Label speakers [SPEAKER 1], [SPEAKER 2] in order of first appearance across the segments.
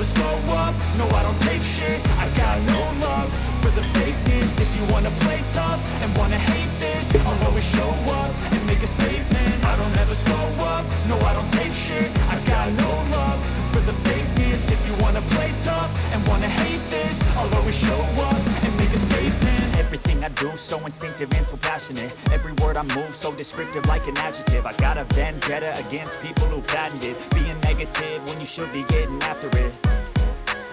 [SPEAKER 1] never slow up, no I don't take shit. I got no love for the fakeness. If you wanna play tough and wanna hate this, I'll always show up and make a statement. I don't ever slow up, no I don't take shit. I got no love for the fakeness. If you wanna play tough and wanna hate this, I'll always show up and make a statement. Everything I do so instinctive and so passionate. Every word I move so descriptive like an adjective. I got a vendetta against people who patented being negative when you should be getting after it.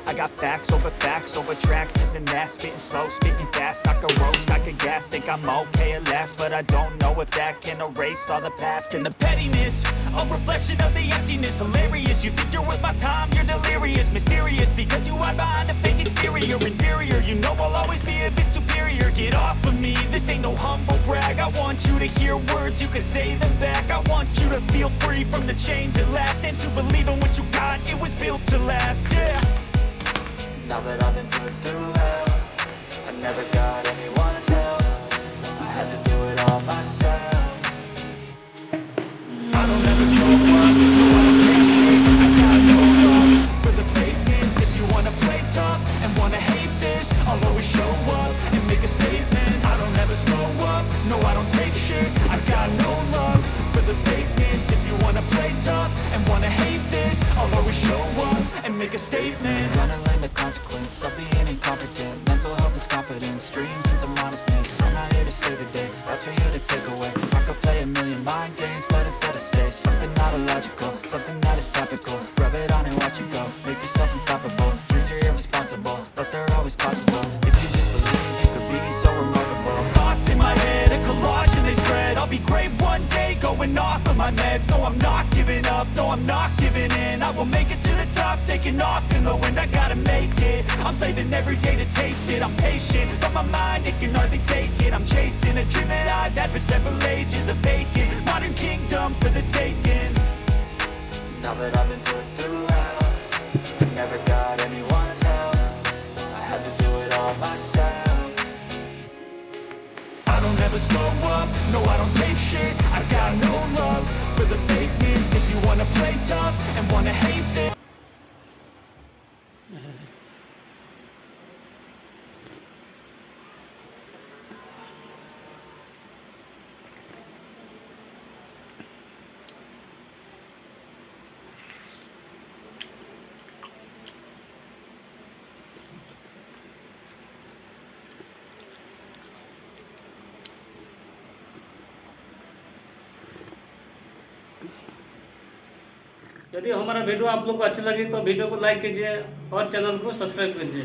[SPEAKER 1] I got facts over tracks, this and that. Spitting slow, spitting fast, I could roast, I could gas. Think I'm okay at last, but I don't know if that can erase all the past. And the pettiness, a reflection of the emptiness. Hilarious, you think you're worth my time, you're delirious. Mysterious, because you hide behind a fake exterior. Inferior, you know I'll always be a bit superior. Get off of me, this ain't no humble brag. I want you to hear words, you can say them back. I want you to feel free from the chains at last, and to believe in what you got, it was built to last, yeah. Now that I've been put through hell, I never got anyone's help. I had to do it all myself. I don't ever slow up, no I don't take shit. I got no love for the fakeness. If you wanna play tough and wanna hate this, I'll always show up and make a statement. I don't ever slow up, no I don't take shit. I got no love for the fakeness. If you wanna play tough and wanna hate this, I'll always show up and make a statement. Gonna learn the consequence of being incompetent. Mental health is confidence, dreams and some honestness. I'm not here to save the day, that's for you to take away. I could play a million mind games, but instead I say something not illogical, something that is topical. Rub it on and watch it go, make yourself unstoppable. Dreams are irresponsible, but they're always possible. If you just believe, you could be so remarkable. Thoughts in my head, a collage and they spread. I'll be great one day, going off of my meds. No, I'm not giving up, no, I'm not giving in. I will make it to the top, taking off in the wind. I gotta make it, I'm saving every day to taste it. I'm patient, but my mind, it can hardly take it. I'm chasing a dream that I've had for several ages. A vacant, modern kingdom for the taking. Now that I've been put through hell, I never got anyone's help. I had to do it all myself. I don't ever slow up, no I don't take shit. I got no love for the fakeness. If you wanna play tough and wanna hate this.
[SPEAKER 2] यदि हमारा video आप लोग को अच्छा लगे तो video को like कीजिए और चैनल को सब्सक्राइब कीजिए।